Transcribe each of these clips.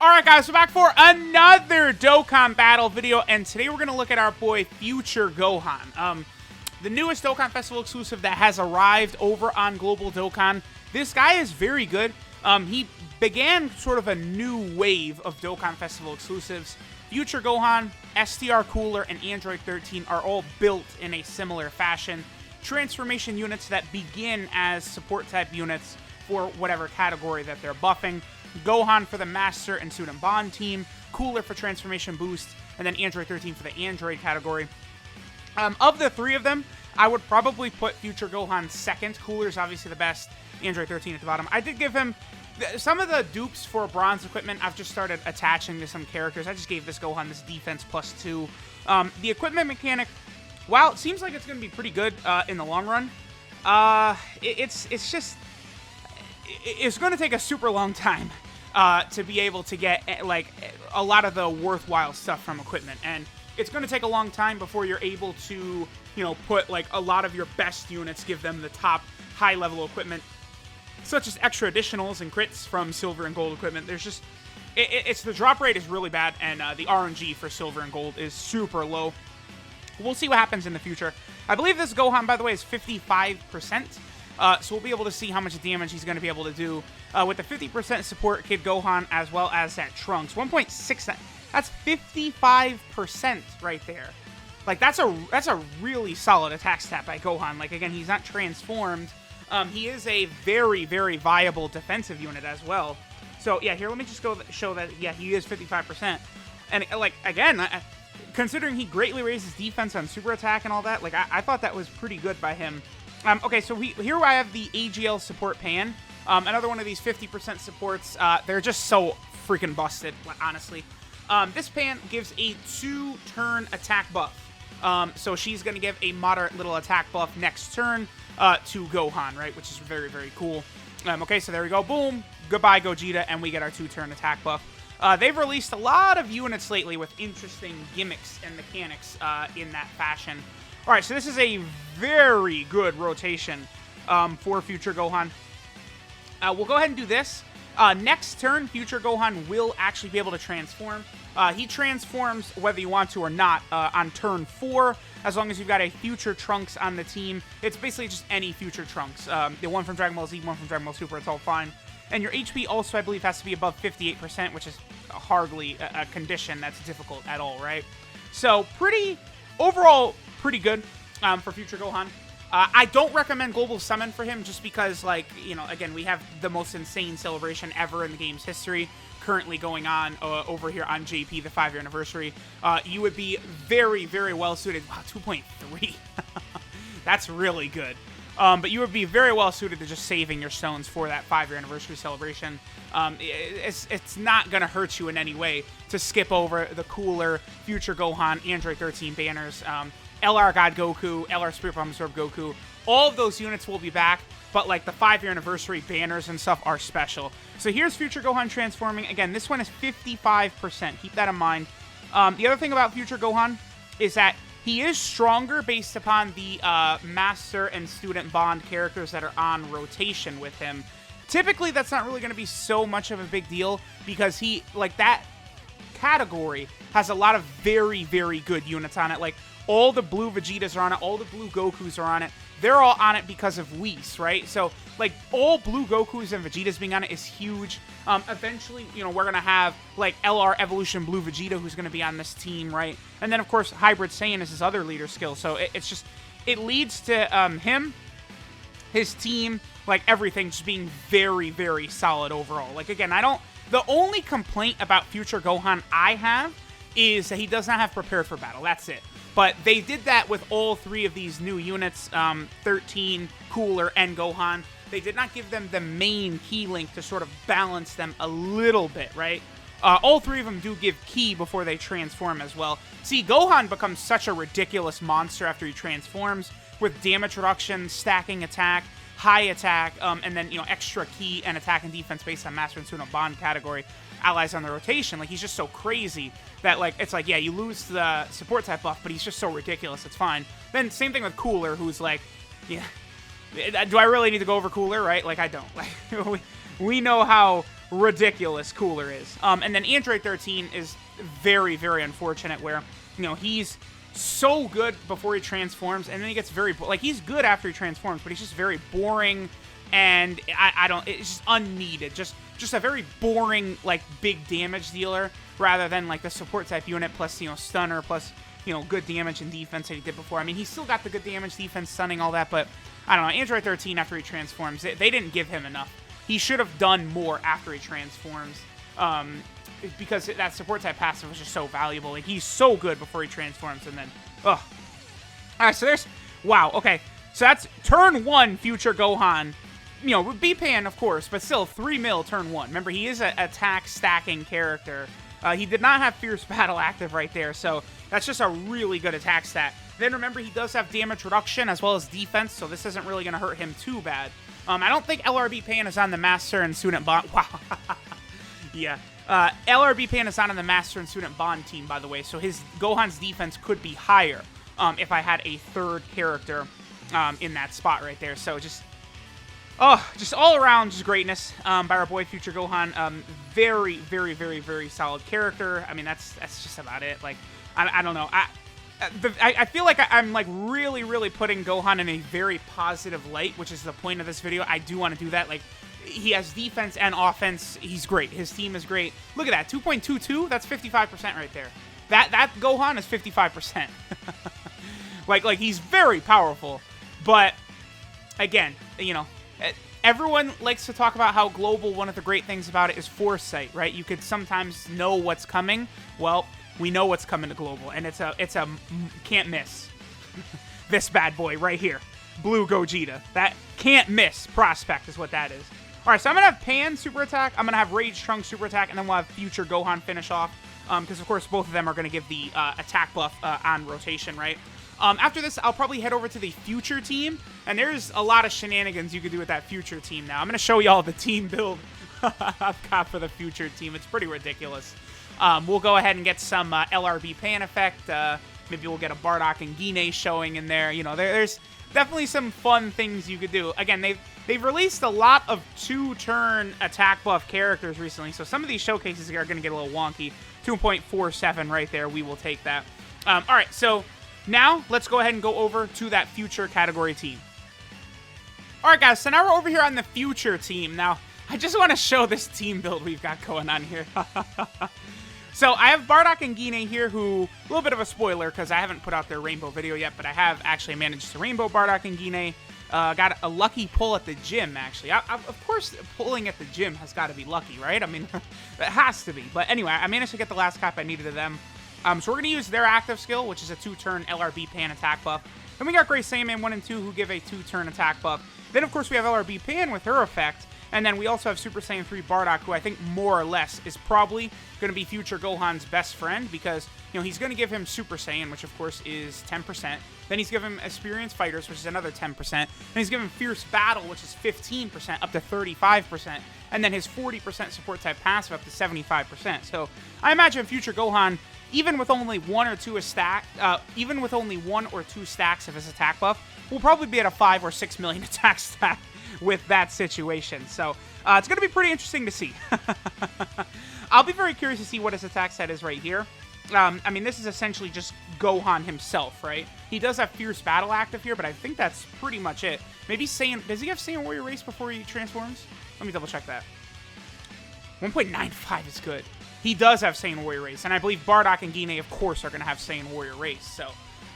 Alright guys, we're back for another Dokkan battle video, and today we're going to look at our boy Future Gohan. The newest Dokkan Festival exclusive that has arrived over on Global Dokkan. This guy is very good. He began sort of a new wave of Dokkan Festival exclusives. Future Gohan, STR Cooler, and Android 13 are all built in a similar fashion. Transformation units that begin as support type units for whatever category that they're buffing. Gohan for the Master and Student Bond team, Cooler for Transformation Boost, and then Android 13 for the Android category. Of the three of them, I would probably put Future Gohan second. Cooler's obviously the best, Android 13 at the bottom. I did give him some of the dupes for bronze equipment. I've just started attaching to some characters. I just gave this Gohan this defense +2. The equipment mechanic, while it seems like it's going to be pretty good in the long run, it's going to take a super long time to be able to get like a lot of the worthwhile stuff from equipment, and it's going to take a long time before you're able to, you know, put like a lot of your best units, give them the top high level equipment, such as extra additionals and crits from silver and gold equipment. There's just it's the drop rate is really bad, and the RNG for silver and gold is super low. We'll see what happens in the future. I believe this Gohan, by the way, is 55%. So we'll be able to see how much damage he's going to be able to do with the 50% support Kid Gohan, as well as that Trunks. 1.6, that's 55% right there. Like, that's a really solid attack stat by Gohan. Like, again, he's not transformed. He is a very, very viable defensive unit as well. So, yeah, here, let me just go show that, yeah, he is 55%. And, like, again, considering he greatly raises defense on super attack and all that, like, I thought that was pretty good by him. Okay, so here I have the AGL support pan. Another one of these 50% supports. They're just so freaking busted, honestly. This pan gives a 2-turn attack buff. So she's going to give a moderate little attack buff next turn to Gohan, right? Which is very, very cool. Okay, so there we go. Boom. Goodbye, Gogeta, and we get our 2-turn attack buff. They've released a lot of units lately with interesting gimmicks and mechanics in that fashion. All right, so this is a very good rotation for Future Gohan. We'll go ahead and do this. Next turn, Future Gohan will actually be able to transform. He transforms whether you want to or not on turn 4, as long as you've got a Future Trunks on the team. It's basically just any Future Trunks. The one from Dragon Ball Z, one from Dragon Ball Super, it's all fine. And your HP also, I believe, has to be above 58%, which is hardly a condition that's difficult at all, right? So, overall, pretty good for Future Gohan. I don't recommend Global Summon for him just because, like, you know, again, we have the most insane celebration ever in the game's history currently going on over here on JP, the 5-year anniversary. You would be very, very well suited. Wow, 2.3. That's really good. But you would be very well suited to just saving your stones for that 5-year anniversary celebration. It's not going to hurt you in any way to skip over the Cooler Future Gohan Android 13 banners. LR God Goku, LR Spirit Bomb Absorb Goku, all of those units will be back, but like the 5-year anniversary banners and stuff are special. So here's Future Gohan transforming. Again, this one is 55%. Keep that in mind. The other thing about Future Gohan is that he is stronger based upon the Master and Student Bond characters that are on rotation with him. Typically, that's not really going to be so much of a big deal because he, like, that category has a lot of very, very good units on it. Like, all the blue Vegetas are on it, all the blue Gokus are on it. They're all on it because of Whis, right? So, like, all blue Gokus and Vegetas being on it is huge. Eventually, you know, we're going to have, like, LR Evolution Blue Vegeta who's going to be on this team, right? And then, of course, Hybrid Saiyan is his other leader skill. So, it's just, it leads to him, his team, like, everything just being very, very solid overall. Like, again, the only complaint about Future Gohan I have is that he does not have Prepared for Battle. That's it. But they did that with all three of these new units, 13, Cooler, and Gohan. They did not give them the main key link to sort of balance them a little bit, right? All three of them do give key before they transform as well. See, Gohan becomes such a ridiculous monster after he transforms with damage reduction, stacking attack, high attack, and then, you know, extra key and attack and defense based on Master and Student Bond category allies on the rotation. Like, he's just so crazy that, like, it's like, yeah, you lose the support type buff, but he's just so ridiculous, it's fine. Then same thing with Cooler, who's like, yeah, do I really need to go over Cooler, right? Like, I don't. Like, we know how ridiculous Cooler is. And then Android 13 is very, very unfortunate where, you know, he's so good before he transforms, and then he gets very, like, he's good after he transforms, but he's just very boring, and I don't, it's just unneeded. Just a very boring, like, big damage dealer, rather than, like, the support type unit plus, you know, stunner plus, you know, good damage and defense that he did before. I mean, he's still got the good damage, defense, stunning, all that, but I don't know, Android 13 after he transforms, they didn't give him enough. He should have done more after he transforms, because that support type passive was just so valuable. Like, he's so good before he transforms, and then, ugh. Alright, so there's, wow, okay. So that's turn 1 future Gohan. You know, B-Pan, of course, but still 3 mil turn 1. Remember, he is an attack stacking character. He did not have Fierce Battle active right there, so that's just a really good attack stat. Then remember, he does have damage reduction as well as defense, so this isn't really going to hurt him too bad. I don't think LRB Pan is on the Master and Student Bond. Wow. Yeah. LRB Pan is not on the Master and Student Bond team, by the way, so his Gohan's defense could be higher if I had a third character in that spot right there. So just all around just greatness by our boy Future Gohan. Very, very, very, very solid character. I mean, that's just about it. Like, I don't know. I feel like I'm like really, really putting Gohan in a very positive light, which is the point of this video. I do want to do that. Like, he has defense and offense. He's great. His team is great. Look at that, 2.22. That's 55% right there. That Gohan is 55%. like he's very powerful. But again, you know, everyone likes to talk about how global. One of the great things about it is foresight, right? You could sometimes know what's coming. Well, we know what's coming to global, and it's a can't miss. This bad boy right here, Blue Gogeta. That can't miss prospect is what that is. All right, so I'm gonna have Pan super attack. I'm gonna have Rage Trunks super attack, and then we'll have Future Gohan finish off. Because of course both of them are gonna give the attack buff on rotation, right? After this, I'll probably head over to the Future team, and there's a lot of shenanigans you could do with that Future team now. I'm gonna show y'all the team build I've got for the Future team. It's pretty ridiculous. We'll go ahead and get some LRB Pan effect. Maybe we'll get a Bardock and Guinea showing in there. You know, there's definitely some fun things you could do. Again, they've released a lot of 2-turn attack buff characters recently, so some of these showcases are going to get a little wonky. 2.47 right there. We will take that. All right, so now let's go ahead and go over to that Future category team. All right, guys, so now we're over here on the Future team. Now, I just want to show this team build we've got going on here. So I have Bardock and Guinea here, who, a little bit of a spoiler because I haven't put out their rainbow video yet, but I have actually managed to rainbow Bardock and Guinea. Got a lucky pull at the gym, actually. Of course, pulling at the gym has got to be lucky, right? I mean, it has to be. But anyway, I managed to get the last cap I needed of them. So we're going to use their active skill, which is a 2-turn LRB Pan attack buff. Then we got Great Saiyaman 1 and 2, who give a 2-turn attack buff. Then, of course, we have LRB Pan with her effect. And then we also have Super Saiyan 3 Bardock, who I think more or less is probably going to be Future Gohan's best friend because, you know, he's going to give him Super Saiyan, which of course is 10%. Then he's giving him Experienced Fighters, which is another 10%. Then he's giving him Fierce Battle, which is 15%, up to 35%. And then his 40% support type passive up to 75%. So I imagine Future Gohan, even with only one or two stacks of his attack buff, will probably be at a 5 or 6 million attack stack with that situation. So it's going to be pretty interesting to see. I'll be very curious to see what his attack set is right here. I mean, this is essentially just Gohan himself, right? He does have Fierce Battle active here, but I think that's pretty much it. Maybe Saiyan... Does he have Saiyan Warrior Race before he transforms? Let me double check that. 1.95 is good. He does have Saiyan Warrior Race, and I believe Bardock and Guinea, of course, are going to have Saiyan Warrior Race. So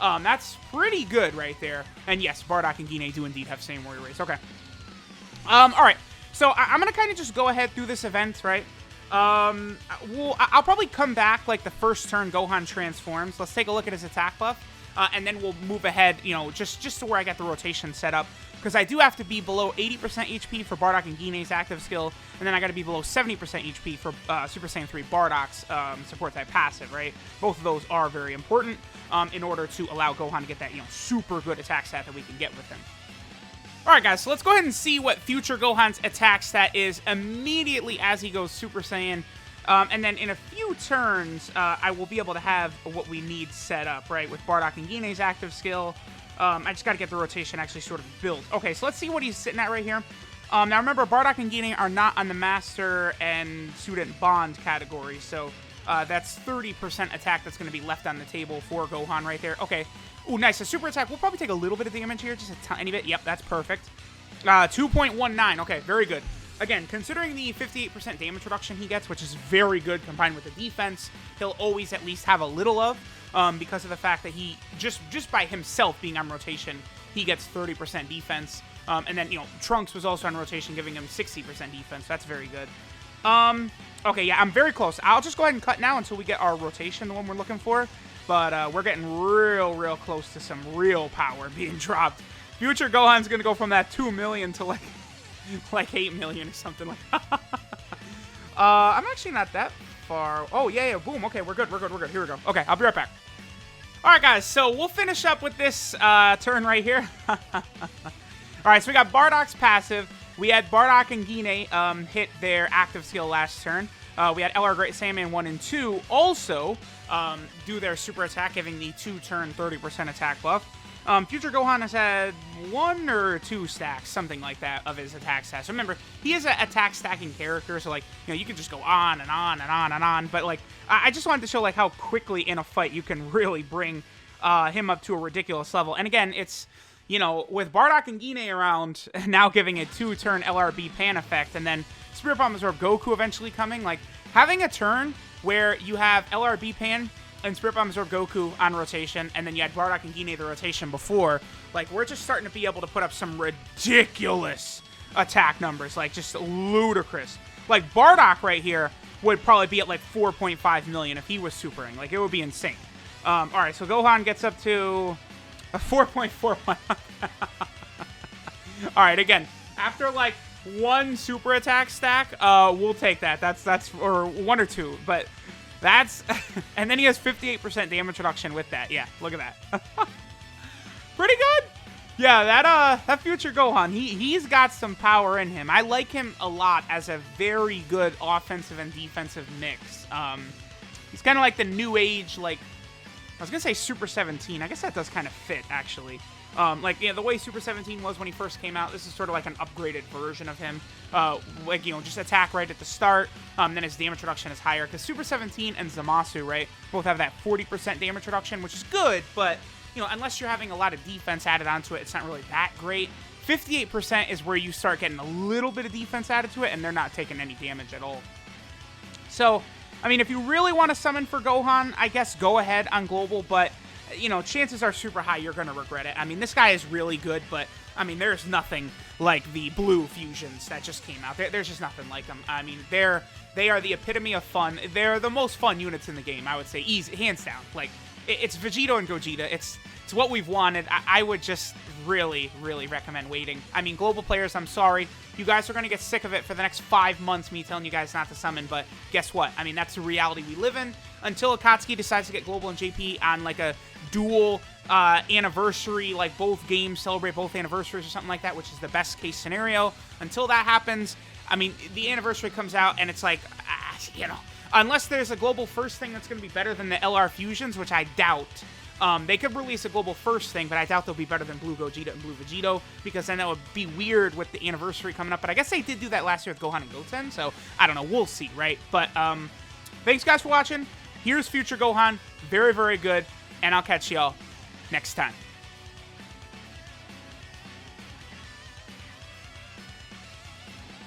that's pretty good right there. And yes, Bardock and Guinea do indeed have Saiyan Warrior Race. Okay. All right, so I'm going to kind of just go ahead through this event, right? I'll probably come back like the first turn Gohan transforms. Let's take a look at his attack buff, and then we'll move ahead, you know, just to where I got the rotation set up. Because I do have to be below 80% HP for Bardock and Guinea's active skill, and then I got to be below 70% HP for Super Saiyan 3 Bardock's support type passive, right? Both of those are very important in order to allow Gohan to get that, you know, super good attack stat that we can get with him. Alright guys, so let's go ahead and see what Future Gohan's attack stat is immediately as he goes Super Saiyan. And then in a few turns, I will be able to have what we need set up, right? With Bardock and Guinea's active skill. I just got to get the rotation actually sort of built. Okay, so let's see what he's sitting at right here. Now remember, Bardock and Gine are not on the Master and Student Bond category, so that's 30% attack that's going to be left on the table for Gohan right there. Okay. Ooh, nice. A super attack. We'll probably take a little bit of damage here, just a tiny bit. Yep, that's perfect. 2.19. Okay, very good. Again, considering the 58% damage reduction he gets, which is very good combined with the defense, he'll always at least have a little of, because of the fact that he, just by himself being on rotation, he gets 30% defense. And then, Trunks was also on rotation, giving him 60% defense. That's very good. Okay, yeah, I'm very close. I'll just go ahead and cut now until we get our rotation, the one we're looking for. But we're getting real close to some real power being dropped. Future Gohan's going to go from that 2 million to like 8 million or something like that. I'm actually not that far. Oh, yeah, boom. Okay, we're good. Here we go. Okay, I'll be right back. All right, guys, so we'll finish up with this turn right here. All right, so we got Bardock's passive. We had Bardock and Gine hit their active skill last turn. We had LR Great Saiyaman 1 and 2 also do their super attack, giving the 2-turn 30% attack buff. Future Gohan has had 1 or 2 stacks, something like that, of his attack stats. So remember, he is an attack stacking character, so, like, you can just go on and on and on and on. But, like, I just wanted to show, like, how quickly in a fight you can really bring him up to a ridiculous level. And again, it's, with Bardock and Gine around, now giving a 2-turn LRB pan effect, and then Spirit Bomb Absorb Goku eventually coming, like, having a turn where you have LRB pan and Spirit Bomb Absorb Goku on rotation, and then you had Bardock and Gine the rotation before, like, we're just starting to be able to put up some ridiculous attack numbers, like, just ludicrous. Like, Bardock right here would probably be at, like, 4.5 million if he was supering. Like, it would be insane. All right, so Gohan gets up to a 4.41. All right, again, after, like, 1 super attack stack, we'll take that. That's or 1 or 2, but that's, and then he has 58% damage reduction with that. Yeah, look at that. Pretty good. Yeah, that future Gohan, he's got some power in him. I like him a lot as a very good offensive and defensive mix. He's kind of like the new age, like, I was gonna say Super 17. I guess that does kind of fit, actually. The way Super 17 was when he first came out, this is sort of like an upgraded version of him. Just attack right at the start, then his damage reduction is higher. Because Super 17 and Zamasu, right, both have that 40% damage reduction, which is good, but, unless you're having a lot of defense added onto it, it's not really that great. 58% is where you start getting a little bit of defense added to it, and they're not taking any damage at all. So, I mean, if you really want to summon for Gohan, I guess go ahead on Global, but, chances are super high you're going to regret it. I mean, this guy is really good, but, I mean, there's nothing like the blue fusions that just came out. There's just nothing like them. I mean, they are the epitome of fun. They're the most fun units in the game, I would say, easy, hands down. Like, it's Vegito and Gogeta. It's what we've wanted. I would just really recommend waiting. I mean, Global players, I'm sorry. You guys are going to get sick of it for the next 5 months, me telling you guys not to summon, but guess what? I mean, that's the reality we live in. Until Akatsuki decides to get Global and JP on, like, a dual anniversary, like, both games celebrate both anniversaries or something like that, which is the best case scenario. Until that happens, I mean, the anniversary comes out, and it's like, unless there's a Global First thing that's going to be better than the LR Fusions, which I doubt. They could release a Global First thing, but I doubt they'll be better than Blue Gogeta and Blue Vegito, because then that would be weird with the anniversary coming up. But I guess they did do that last year with Gohan and Goten, so I don't know. We'll see, right? But thanks, guys, for watching. Here's Future Gohan. Very good, and I'll catch y'all next time.